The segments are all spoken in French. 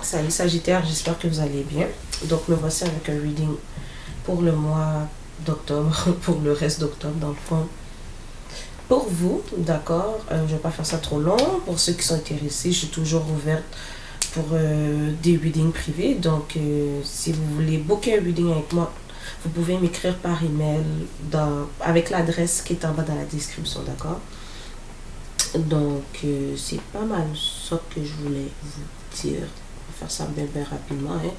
Salut Sagittaire, j'espère que vous allez bien. Donc me voici avec un reading pour le mois d'octobre, pour le reste d'octobre dans le fond. Pour vous, d'accord, je ne vais pas faire ça trop long. Pour ceux qui sont intéressés, je suis toujours ouverte pour des readings privés. Donc si vous voulez booker un reading avec moi, vous pouvez m'écrire par email avec l'adresse qui est en bas dans la description, d'accord? Donc c'est pas mal ça que je voulais vous dire. Faire ça bien rapidement, hein.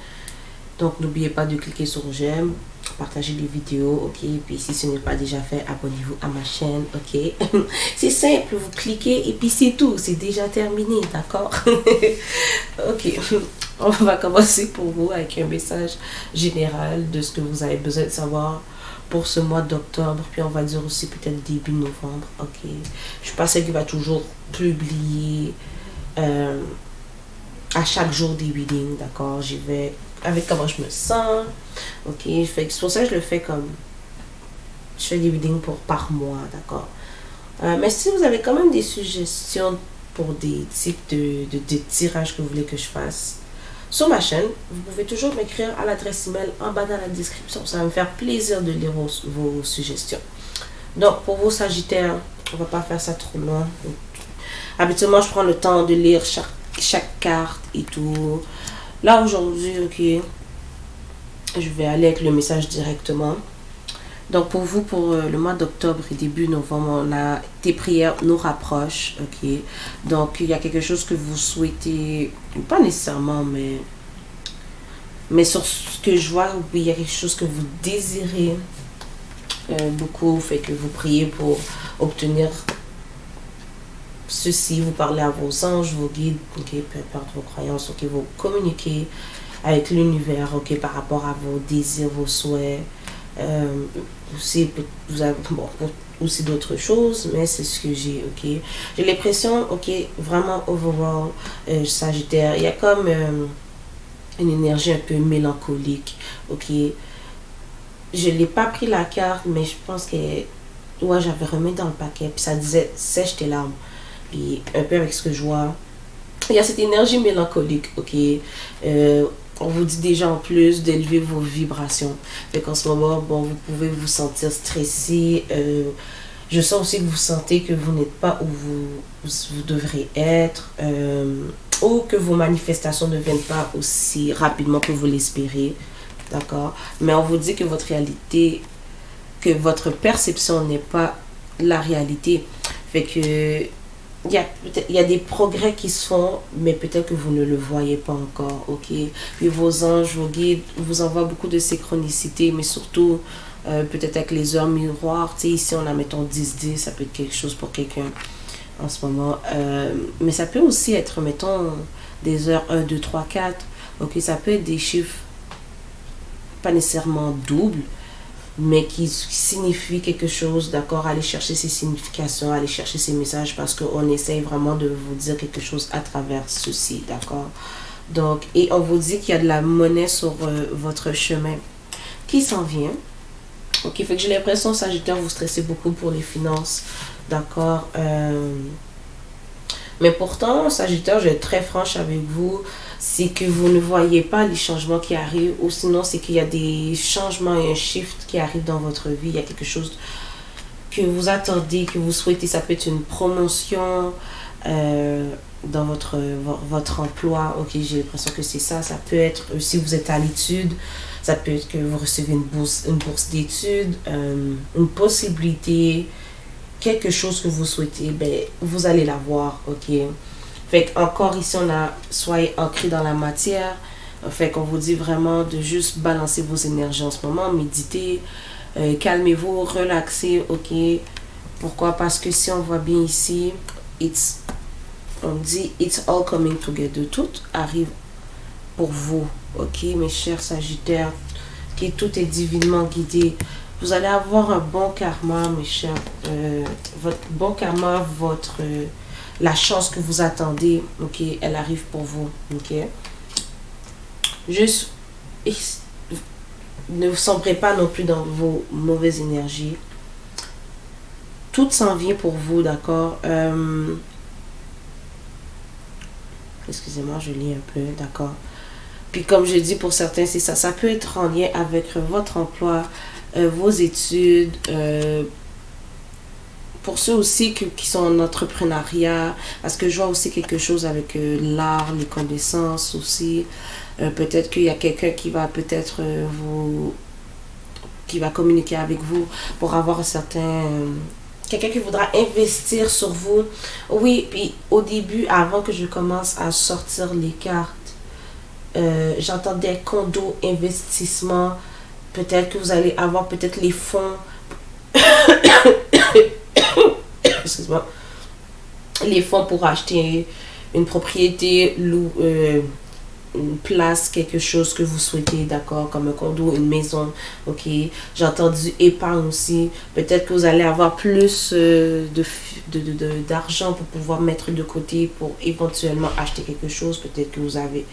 Donc n'oubliez pas de cliquer sur j'aime, partager les vidéos, ok, puis si ce n'est pas déjà fait, abonnez-vous à ma chaîne, ok. C'est simple, vous cliquez et puis c'est tout, c'est déjà terminé, d'accord. Ok, on va commencer pour vous avec un message général de ce que vous avez besoin de savoir pour ce mois d'octobre, puis on va dire aussi peut-être début novembre, ok. Je suis pas celle qui va toujours publier à chaque jour des readings, d'accord. J'y vais avec comment je me sens, ok. C'est pour ça que je le fais comme, je fais des readings par mois, d'accord. Mais si vous avez quand même des suggestions pour des types de tirages que vous voulez que je fasse sur ma chaîne, vous pouvez toujours m'écrire à l'adresse email en bas dans la description. Ça va me faire plaisir de lire vos suggestions. Donc pour vos Sagittaires, on va pas faire ça trop long. Habituellement, je prends le temps de lire chaque carte et tout. Là aujourd'hui, ok, je vais aller avec le message directement. Donc pour vous, pour le mois d'octobre et début novembre, on a tes prières nous rapprochent, ok. Donc il y a quelque chose que vous souhaitez, pas nécessairement, mais sur ce que je vois, oui, il y a quelque chose que vous désirez beaucoup, fait que vous priez pour obtenir ceci. Vous parlez à vos anges, vos guides, ok, peu importe vos croyances, ok, vous communiquez avec l'univers, ok, par rapport à vos désirs, vos souhaits. Aussi, vous avez aussi d'autres choses, mais c'est ce que j'ai, ok. J'ai l'impression, ok, vraiment overall, Sagittaire, il y a comme une énergie un peu mélancolique, ok. Je n'ai pas pris la carte, mais je pense que, ouais, j'avais remis dans le paquet, puis ça disait sèche tes larmes. Puis un peu avec ce que je vois, il y a cette énergie mélancolique, ok. On vous dit déjà en plus d'élever vos vibrations. Fait qu'en ce moment, bon, vous pouvez vous sentir stressé. Je sens aussi que vous sentez que vous n'êtes pas où vous devrez être. Ou que vos manifestations ne viennent pas aussi rapidement que vous l'espérez. D'accord? Mais on vous dit que votre réalité, que votre perception n'est pas la réalité. Fait que il y a des progrès qui se font, mais peut-être que vous ne le voyez pas encore, ok. Puis vos anges, vos guides vous envoient beaucoup de synchronicité, mais surtout peut-être avec les heures miroirs. Tu sais, ici on a mettons 10-10, ça peut être quelque chose pour quelqu'un en ce moment. Mais ça peut aussi être, mettons, des heures 1, 2, 3, 4. Ok, ça peut être des chiffres pas nécessairement doubles, mais qui signifie quelque chose, d'accord. Aller chercher ces significations, aller chercher ces messages, parce qu'on essaye vraiment de vous dire quelque chose à travers ceci, d'accord. Donc, et on vous dit qu'il y a de la monnaie sur votre chemin qui s'en vient, ok. Fait que j'ai l'impression, Sagittaire, vous stressez beaucoup pour les finances, d'accord. Mais pourtant, Sagittaire, je vais être très franche avec vous, c'est que vous ne voyez pas les changements qui arrivent, ou sinon c'est qu'il y a des changements et un shift qui arrive dans votre vie. Il y a quelque chose que vous attendez, que vous souhaitez. Ça peut être une promotion dans votre emploi. Ok, j'ai l'impression que c'est ça. Ça peut être, si vous êtes à l'étude, ça peut être que vous recevez une bourse d'études, une possibilité, quelque chose que vous souhaitez, ben, vous allez l'avoir, ok. Fait encore ici, on a soyez ancré dans la matière. Fait qu'on vous dit vraiment de juste balancer vos énergies en ce moment, méditer, calmez-vous, relaxez, ok. Pourquoi? Parce que si on voit bien ici, on dit it's all coming together. Tout arrive pour vous, ok, mes chers Sagittaires, qui tout est divinement guidé. Vous allez avoir un bon karma, mes chers. Votre bon karma, la chance que vous attendez, ok, elle arrive pour vous, ok. Juste, ne sombrez pas non plus dans vos mauvaises énergies. Tout s'en vient pour vous, d'accord. Excusez-moi, je lis un peu, d'accord. Puis comme je dis, pour certains, c'est ça. Ça peut être en lien avec votre emploi, vos études. Pour ceux aussi qui sont en entrepreneuriat, parce que je vois aussi quelque chose avec l'art, les connaissances aussi. Peut-être qu'il y a quelqu'un qui va peut-être qui va communiquer avec vous pour avoir un certain... quelqu'un qui voudra investir sur vous. Oui, puis au début, avant que je commence à sortir les cartes, j'entendais condo, investissement. Peut-être que vous allez avoir peut-être les fonds. Excuse-moi. Les fonds pour acheter une propriété, une place, quelque chose que vous souhaitez, d'accord, comme un condo, une maison, ok. J'ai entendu épargne aussi. Peut-être que vous allez avoir plus d'argent pour pouvoir mettre de côté pour éventuellement acheter quelque chose. Peut-être que vous allez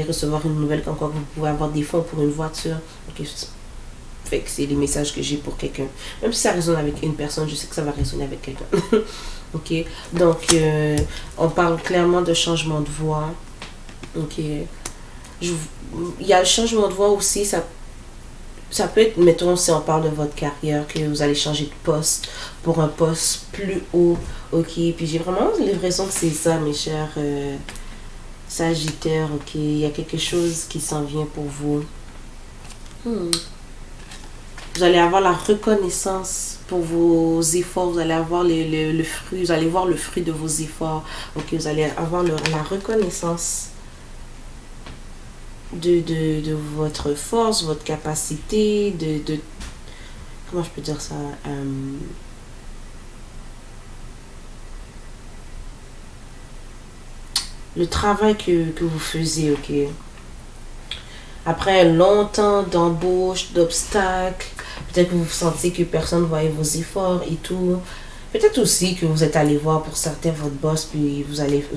recevoir une nouvelle comme quoi vous pouvez avoir des fonds pour une voiture, ok. Fait que c'est les messages que j'ai pour quelqu'un. Même si ça résonne avec une personne, je sais que ça va résonner avec quelqu'un. Ok. Donc, on parle clairement de changement de voix. Ok. Il y a le changement de voix aussi. Ça peut être, mettons, si on parle de votre carrière, que vous allez changer de poste pour un poste plus haut. Ok. Puis j'ai vraiment l'impression que c'est ça, mes chers Sagittaires. Ok. Il y a quelque chose qui s'en vient pour vous. Vous allez avoir la reconnaissance pour vos efforts. Vous allez avoir le fruit. Vous allez voir le fruit de vos efforts. Ok, vous allez avoir la reconnaissance de votre force, votre capacité, comment je peux dire ça? Le travail que vous faisiez, ok? Après longtemps d'embauche, d'obstacles, peut-être que vous sentez que personne ne voyait vos efforts et tout. Peut-être aussi que vous êtes allé voir pour certains votre boss, puis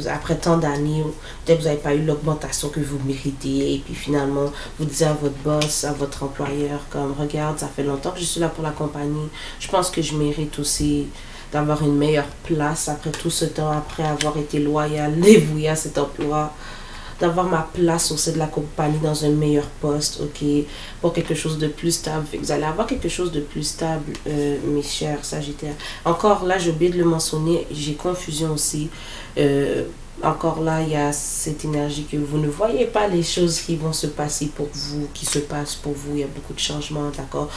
après tant d'années, peut-être que vous n'avez pas eu l'augmentation que vous méritez. Et puis finalement, vous disiez à votre boss, à votre employeur, comme regarde, ça fait longtemps que je suis là pour la compagnie. Je pense que je mérite aussi d'avoir une meilleure place après tout ce temps, après avoir été loyal, dévoué à cet emploi, d'avoir ma place au sein de la compagnie dans un meilleur poste, ok, pour quelque chose de plus stable. Vous allez avoir quelque chose de plus stable, mes chers Sagittaires. Encore là, j'ai oublié de le mentionner, j'ai confusion aussi. Encore là, il y a cette énergie que vous ne voyez pas les choses qui vont se passer pour vous, qui se passent pour vous. Il y a beaucoup de changements, d'accord.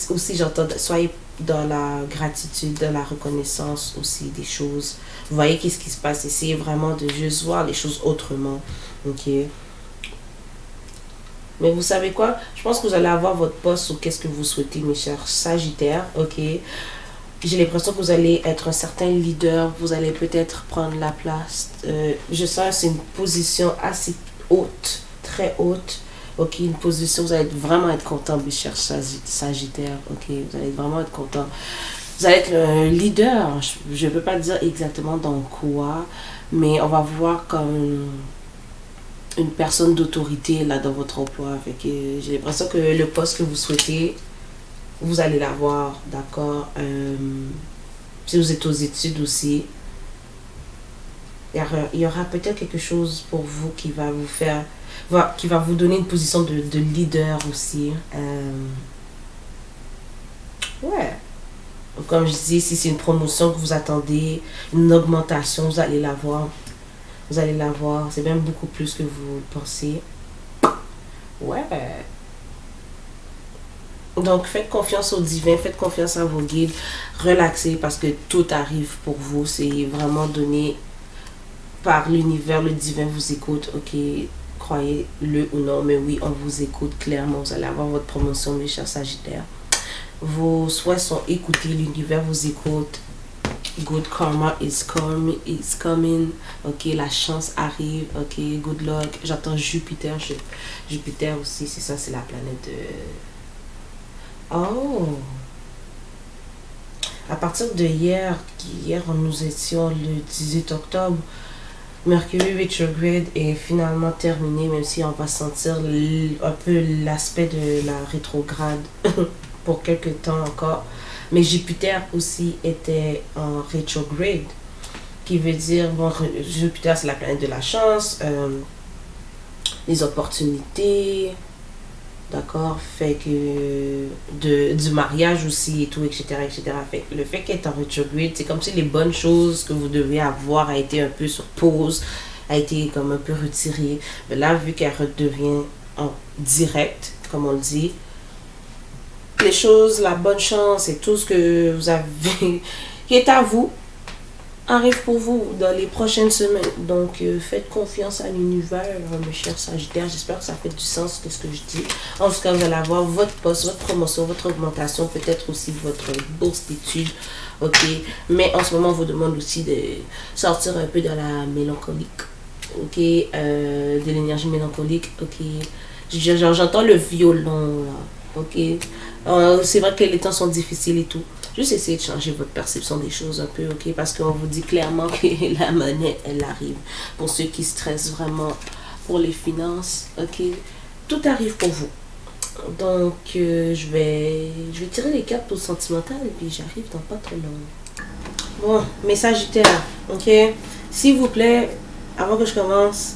Aussi, j'entends, soyez dans la gratitude, dans la reconnaissance aussi des choses. Vous voyez qu'est-ce qui se passe. Essayez vraiment de juste voir les choses autrement, ok. Mais vous savez quoi? Je pense que vous allez avoir votre poste ou qu'est-ce que vous souhaitez, mes chers Sagittaires, ok. J'ai l'impression que vous allez être un certain leader, vous allez peut-être prendre la place. Je sens que c'est une position assez haute, très haute. Ok, une position, vous allez vraiment être content, mes chers Sagittaires. Ok, vous allez vraiment être content. Vous allez être un leader. Je ne peux pas dire exactement dans quoi, mais on va voir comme une personne d'autorité là dans votre emploi. J'ai l'impression que le poste que vous souhaitez, vous allez l'avoir, d'accord. Si vous êtes aux études aussi, il y aura peut-être quelque chose pour vous qui va vous faire, qui va vous donner une position de leader aussi. Ouais. Comme je dis, si c'est une promotion que vous attendez, une augmentation, vous allez l'avoir. Vous allez l'avoir. C'est même beaucoup plus que vous pensez. Ouais. Donc, faites confiance au divin, faites confiance à vos guides, relaxez parce que tout arrive pour vous. C'est vraiment donné par l'univers, le divin vous écoute, ok, croyez-le ou non, mais oui, on vous écoute clairement. Vous allez avoir votre promotion, mes chers Sagittaires. Vos souhaits sont écoutés, l'univers vous écoute. Good karma is coming. Ok, la chance arrive. Ok, good luck. J'entends Jupiter. Jupiter aussi, c'est ça, c'est la planète de... Oh! À partir de hier nous étions le 18 octobre, Mercure rétrograde est finalement terminé, même si on va sentir un peu l'aspect de la rétrograde pour quelques temps encore. Mais Jupiter aussi était en rétrograde, qui veut dire, bon, Jupiter c'est la planète de la chance, les opportunités, d'accord, fait que du mariage aussi et tout, etc. Fait que le fait qu'elle est en retrograde, c'est comme si les bonnes choses que vous devez avoir a été un peu sur pause, a été comme un peu retirée. Mais là, vu qu'elle redevient en direct, comme on le dit, les choses, la bonne chance et tout ce que vous avez qui est à vous arrive pour vous dans les prochaines semaines. Donc, faites confiance à l'univers, mes chers Sagittaires. J'espère que ça fait du sens, ce que je dis. En tout cas, vous allez avoir votre poste, votre promotion, votre augmentation, peut-être aussi votre bourse d'études. Ok. Mais en ce moment, on vous demande aussi de sortir un peu de la mélancolique. Ok. De l'énergie mélancolique. Ok. J'entends le violon, là. Ok. C'est vrai que les temps sont difficiles et tout. Juste essayer de changer votre perception des choses un peu, ok? Parce qu'on vous dit clairement que la monnaie, elle arrive. Pour ceux qui stressent vraiment pour les finances, ok? Tout arrive pour vous. Donc, je vais tirer les cartes pour le sentimental et puis j'arrive dans pas trop long. Bon, mes Sagittaires, ok? S'il vous plaît, avant que je commence,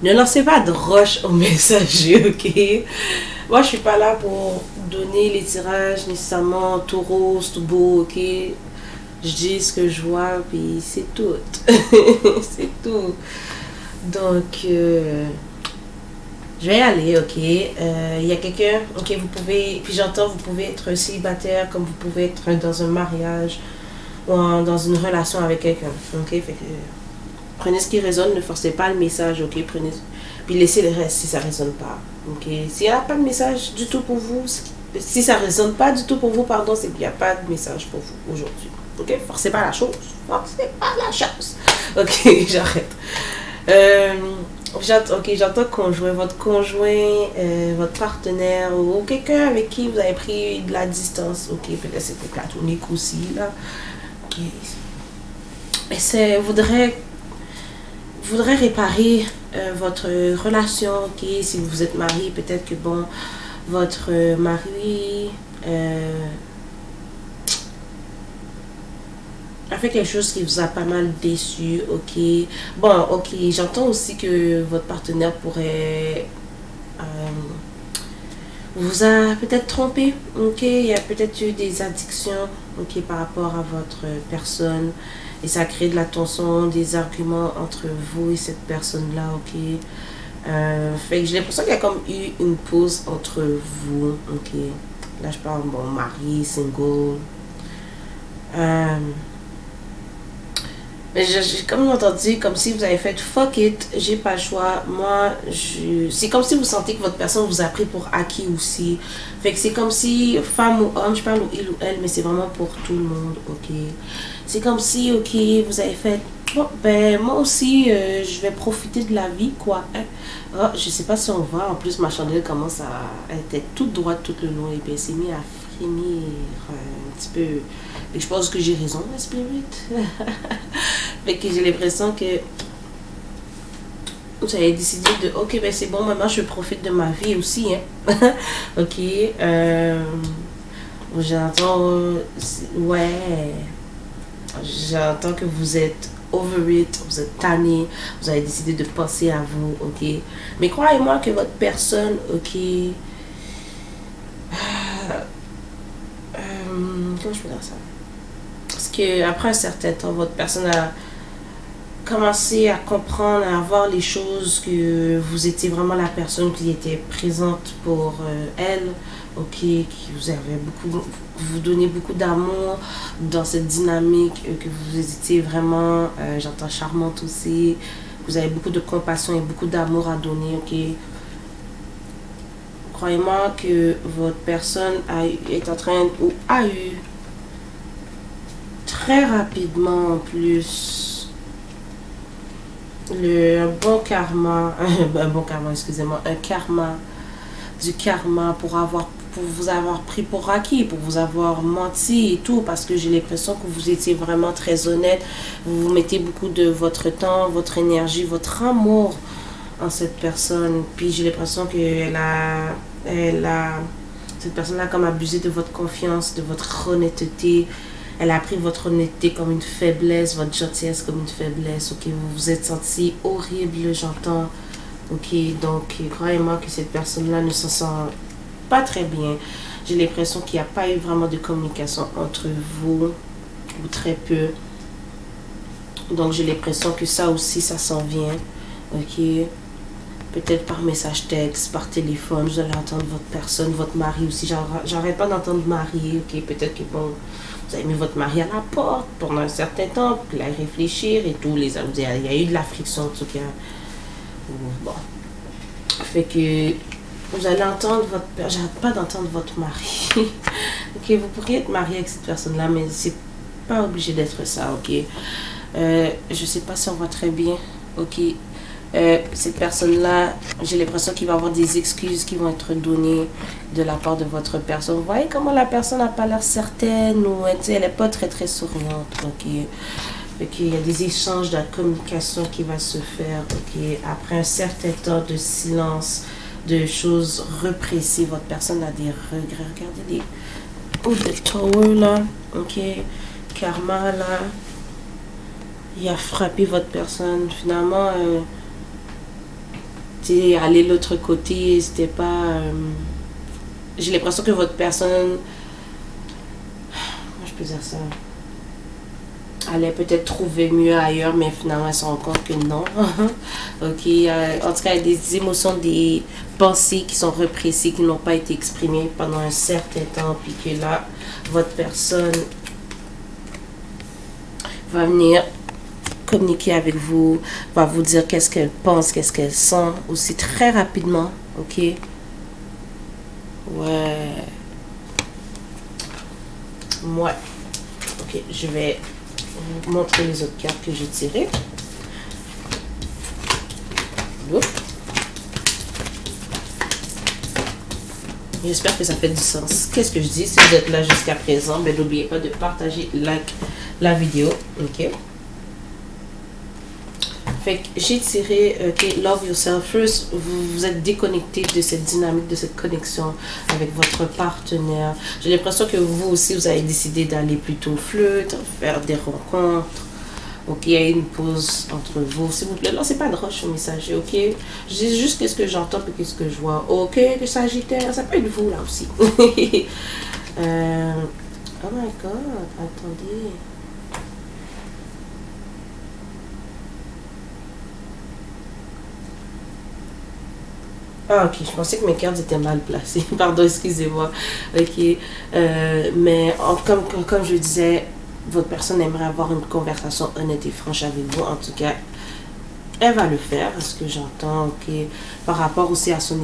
ne lancez pas de roche au messager, ok? Moi, je suis pas là pour donner les tirages nécessairement taureau, tout beau, ok? Je dis ce que je vois, puis c'est tout. C'est tout. Donc, je vais y aller, ok? Il y a quelqu'un, ok, vous pouvez, puis j'entends, vous pouvez être célibataire, comme vous pouvez être dans un mariage ou dans une relation avec quelqu'un, ok? Fait que, prenez ce qui résonne, ne forcez pas le message, ok? Prenez, puis laissez le reste si ça résonne pas, ok? S'il n'y a pas de message du tout pour vous, si ça résonne pas du tout pour vous, pardon, c'est qu'il n'y a pas de message pour vous aujourd'hui, ok? Forcez pas la chose, forcez pas la chose, ok? J'arrête. J'entends conjoint, votre conjoint, votre partenaire ou quelqu'un avec qui vous avez pris de la distance, ok? Peut-être c'était platonique aussi, là, ok? Et voudrais réparer votre relation, ok? Si vous êtes marié, peut-être que bon, votre mari a fait quelque chose qui vous a pas mal déçu, ok? Bon, ok, j'entends aussi que votre partenaire pourrait vous a peut-être trompé, ok? Il y a peut-être eu des addictions, ok, par rapport à votre personne. Et ça crée de la tension, des arguments entre vous et cette personne-là, ok? Fait que j'ai l'impression qu'il y a comme eu une pause entre vous, ok? Là, je parle, bon, mari, single. Mais j'ai comme entendu, comme si vous avez fait fuck it, j'ai pas le choix. Moi, c'est comme si vous sentez que votre personne vous a pris pour acquis aussi. Fait que c'est comme si, femme ou homme, je parle ou il ou elle, mais c'est vraiment pour tout le monde, ok? C'est comme si, ok, vous avez fait, bon, ben, moi aussi, je vais profiter de la vie, quoi. Hein? Ah, je sais pas si on voit, en plus, ma chandelle commence à, elle était toute droite tout le long, et puis elle s'est mise à frémir un petit peu. Et je pense que j'ai raison, la spirit. Fait que j'ai l'impression que vous avez décidé de, ok, ben c'est bon, maintenant je profite de ma vie aussi, hein. Ok, j'entends, ouais, j'entends que vous êtes over it, vous êtes tanné, vous avez décidé de penser à vous, ok. Mais croyez-moi que votre personne, ok, comment je peux dire ça? Parce que après un certain temps, votre personne a commencé à comprendre, à voir les choses, que vous étiez vraiment la personne qui était présente pour elle, ok, qui vous avait beaucoup, vous donnez beaucoup d'amour dans cette dynamique, que vous étiez vraiment, j'entends charmante aussi, vous avez beaucoup de compassion et beaucoup d'amour à donner, ok. Croyez-moi que votre personne est en train, ou a eu très rapidement en plus un bon karma, un bon karma, excusez-moi, un karma, du karma pour vous avoir pris pour acquis, pour vous avoir menti et tout, parce que j'ai l'impression que vous étiez vraiment très honnête, vous mettez beaucoup de votre temps, votre énergie, votre amour en cette personne, puis j'ai l'impression que cette personne-là a comme abusé de votre confiance, de votre honnêteté. Elle a pris votre honnêteté comme une faiblesse, votre gentillesse comme une faiblesse. Ok, vous vous êtes senti horrible, j'entends. Ok, donc croyez-moi que cette personne-là ne se sent pas très bien. J'ai l'impression qu'il n'y a pas eu vraiment de communication entre vous, ou très peu. Donc j'ai l'impression que ça aussi, ça s'en vient. Ok, peut-être par message texte, par téléphone, vous allez entendre votre personne, votre mari aussi. J'arrête pas d'entendre mari. Ok, peut-être que bon, vous avez mis votre mari à la porte pendant un certain temps, puis là, réfléchir et tout. Il y a eu de la friction en tout cas. Bon, fait que vous allez entendre votre père. J'arrête pas d'entendre votre mari. Ok, vous pourriez être marié avec cette personne-là, mais c'est pas obligé d'être ça. Ok, je sais pas si on voit très bien. Ok, cette personne-là, j'ai l'impression qu'il va y avoir des excuses qui vont être données de la part de votre personne. Vous voyez comment la personne n'a pas l'air certaine ou elle n'est pas très très souriante. Ok, fait qu'il y a des échanges de communication qui va se faire. Ok, après un certain temps de silence, de choses repressées, votre personne a des regrets. Regardez les the Tower là. Ok, karma là, il a frappé votre personne. Finalement, aller de l'autre côté, c'était pas. J'ai l'impression que votre personne. Comment je peux dire ça? Allait peut-être trouver mieux ailleurs, mais finalement, elle se rend compte que non. Ok. En tout cas, il y a des émotions, des pensées qui sont repressées, qui n'ont pas été exprimées pendant un certain temps, puis que là, votre personne va venir communiquer avec vous, va vous dire qu'est-ce qu'elle pense, qu'est-ce qu'elle sent, aussi très rapidement, ok? Ouais. Ouais. Ok, je vais vous montrer les autres cartes que j'ai tirées. J'espère que ça fait du sens. Qu'est-ce que je dis? Si vous êtes là jusqu'à présent, ben, n'oubliez pas de partager la vidéo, ok? Fait que j'ai tiré, ok, Love Yourself. First, vous êtes déconnecté de cette dynamique, de cette connexion avec votre partenaire. J'ai l'impression que vous aussi, vous avez décidé d'aller plutôt flirter, faire des rencontres. Ok, il y a une pause entre vous. S'il vous plaît, lancez pas de roche au messager, ok? Je dis juste qu'est-ce que j'entends et qu'est-ce que je vois. Ok, que Sagittaire, ça peut être vous là aussi. Oh my god, attendez. Ah ok, je pensais que mes cartes étaient mal placées. Pardon, excusez-moi. Ok, comme je disais, votre personne aimerait avoir une conversation honnête et franche avec vous. En tout cas, elle va le faire, parce que j'entends, ok, par rapport aussi à son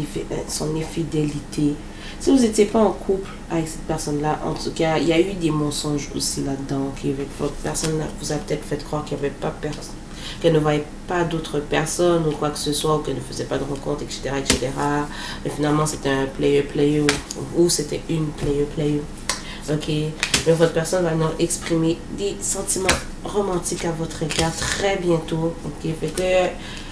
infidélité. Si vous n'étiez pas en couple avec cette personne-là, en tout cas, il y a eu des mensonges aussi là-dedans. Ok, votre personne vous a peut-être fait croire qu'il n'y avait pas personne, qu'elle ne voyait pas d'autres personnes ou quoi que ce soit, ou qu'elle ne faisait pas de rencontres, etc., etc. Mais finalement, c'était un player, ou c'était une player. Ok, mais votre personne va nous exprimer des sentiments romantiques à votre égard très bientôt. Ok, fait que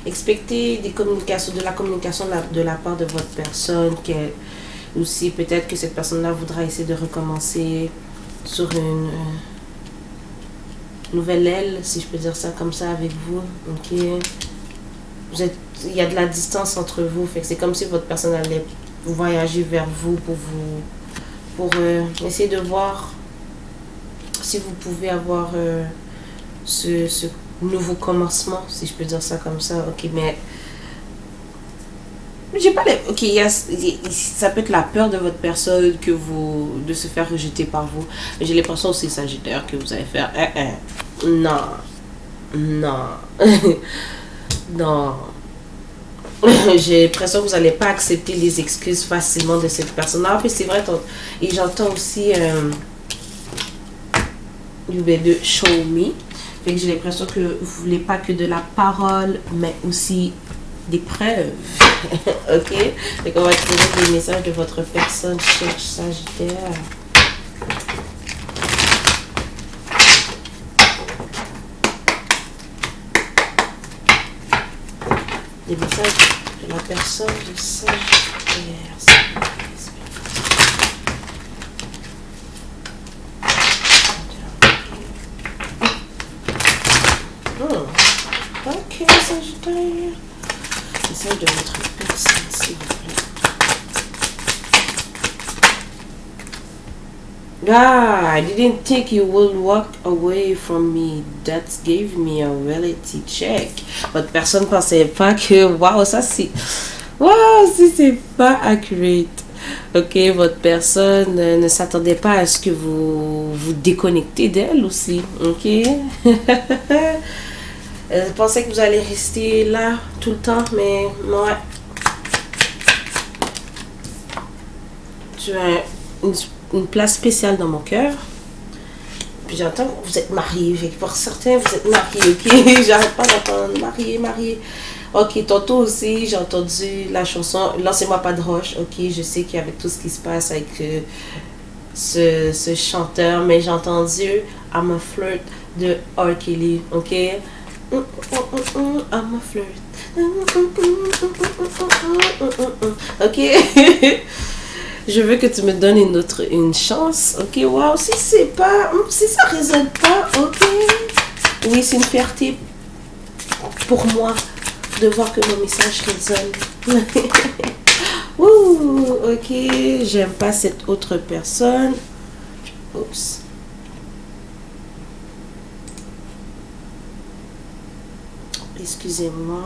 expectez des communications, de la communication de la part de votre personne, qu'elle aussi peut-être que cette personne-là voudra essayer de recommencer sur une nouvelle aile, si je peux dire ça comme ça, avec vous. Ok, il y a de la distance entre vous, fait que c'est comme si votre personne allait voyager vers vous pour essayer de voir si vous pouvez avoir ce nouveau commencement, si je peux dire ça comme ça. Ok, mais j'ai pas les... Ok, ça peut être la peur de votre personne de se faire rejeter par vous. Mais j'ai l'impression aussi, Sagittaire, que vous allez faire non, non, non. J'ai l'impression que vous n'allez pas accepter les excuses facilement de cette personne. En plus, c'est vrai, et j'entends aussi de show me. Fait que j'ai l'impression que vous voulez pas que de la parole, mais aussi des preuves. Ok? Fait qu'on va trouver des messages de votre personne, cher Sagittaire. Des messages de la personne de Sagittaire. Ok, Sagittaire. message de votre personne, s'il vous plaît. Ah, I didn't think you would walk away from me. That gave me a reality check. Votre personne pensait pas que, waouh, ça c'est, waouh, si c'est pas accurate. Ok, votre personne ne s'attendait pas à ce que vous vous déconnectez d'elle aussi. Ok. Elle pensait que vous allez rester là tout le temps, mais ouais. Tu as une place spéciale dans mon cœur. Puis j'entends que vous êtes mariés. Pour certains, vous êtes mariés, ok? J'arrête pas d'entendre marié. Ok, tantôt aussi, j'ai entendu la chanson Lancez-moi pas de roche. Ok, je sais qu'il y avait tout ce qui se passe avec ce chanteur, mais j'ai entendu I'm a flirt de R. Kelly, ok? I'm a flirt. Ok? Je veux que tu me donnes une chance. Ok, wow, si ça résonne pas, ok. Oui, c'est une fierté pour moi de voir que mon message résonne. Ouh, ok, j'aime pas cette autre personne. Oups. Excusez-moi.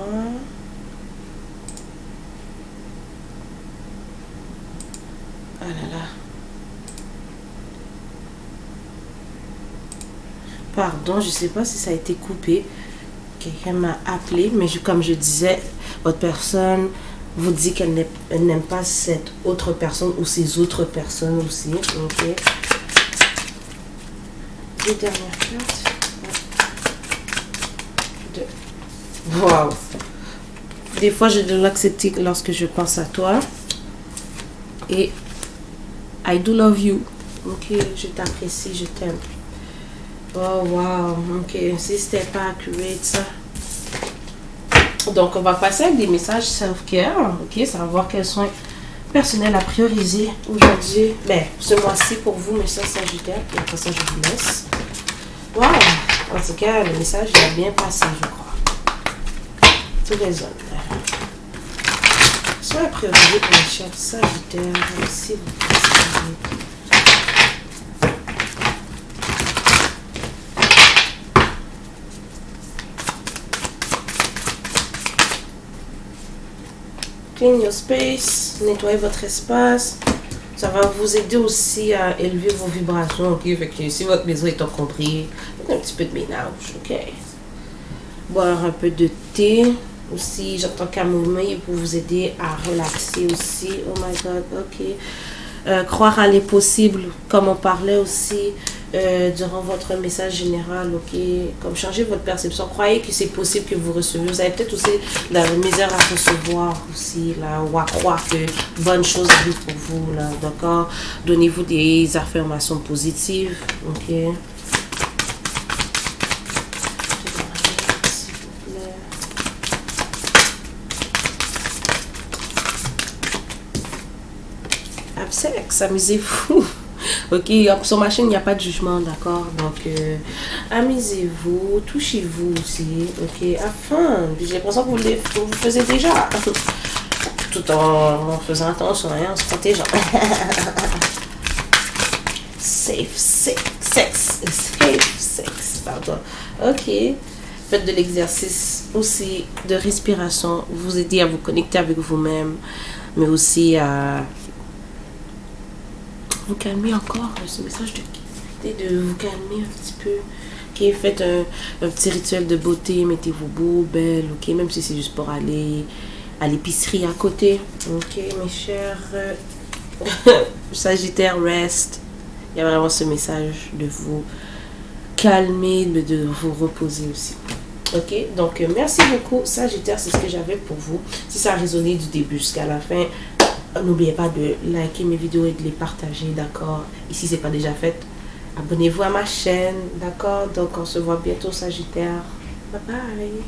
Ah là là. Pardon, je sais pas si ça a été coupé. Quelqu'un m'a appelé, mais comme je disais, votre personne vous dit qu'elle n'aime pas cette autre personne ou ces autres personnes aussi. Ok. Les dernières cartes. Wow. Des fois, je dois l'accepter lorsque je pense à toi. Et I do love you. Ok, je t'apprécie, je t'aime. Oh wow, ok, si c'était pas accurate ça. Donc on va passer avec des messages self-care. Ok, savoir quels soins personnels à prioriser aujourd'hui. Ben, ce mois-ci pour vous, mais ça, Sagittaire. Et après ça, je vous laisse. Wow, en tout cas, le message il a bien passé, je crois. Tout résonne. Soins à prioriser pour les chers Sagittaires. S'il vous plaît. Clean your space, nettoyez votre espace. Ça va vous aider aussi à élever vos vibrations, ok? Fait que si votre maison est encombrée, faites un petit peu de ménage, ok? Boire un peu de thé. Aussi, j'entends camomille pour vous aider à relaxer aussi. Oh my god, ok. Croire à les possibles, comme on parlait aussi durant votre message général, ok? Comme changer votre perception. Croyez que c'est possible que vous recevez. Vous avez peut-être aussi de la misère à recevoir aussi, là, ou à croire que bonnes choses arrivent pour vous, là, d'accord? Donnez-vous des affirmations positives, ok? Sexe, amusez-vous. Ok, sur ma chaîne, il n'y a pas de jugement, d'accord? Donc, amusez-vous, touchez-vous aussi, ok? Afin, j'ai l'impression que vous le faisiez déjà. Tout en faisant attention, hein, en se protégeant. Safe sex, pardon. Ok. Faites de l'exercice aussi de respiration, vous aider à vous connecter avec vous-même, mais aussi à vous calmer encore. Ce message de vous calmer un petit peu. Ok, faites un petit rituel de beauté, mettez-vous beau, belle, ok, même si c'est juste pour aller à l'épicerie à côté. Ok, mes chers Sagittaire, rest. Il y a vraiment ce message de vous calmer, de vous reposer aussi. Ok, donc merci beaucoup Sagittaire, c'est ce que j'avais pour vous. Si ça a résonné du début jusqu'à la fin, n'oubliez pas de liker mes vidéos et de les partager, d'accord? Et si ce n'est pas déjà fait, abonnez-vous à ma chaîne, d'accord? Donc on se voit bientôt Sagittaire. Bye bye!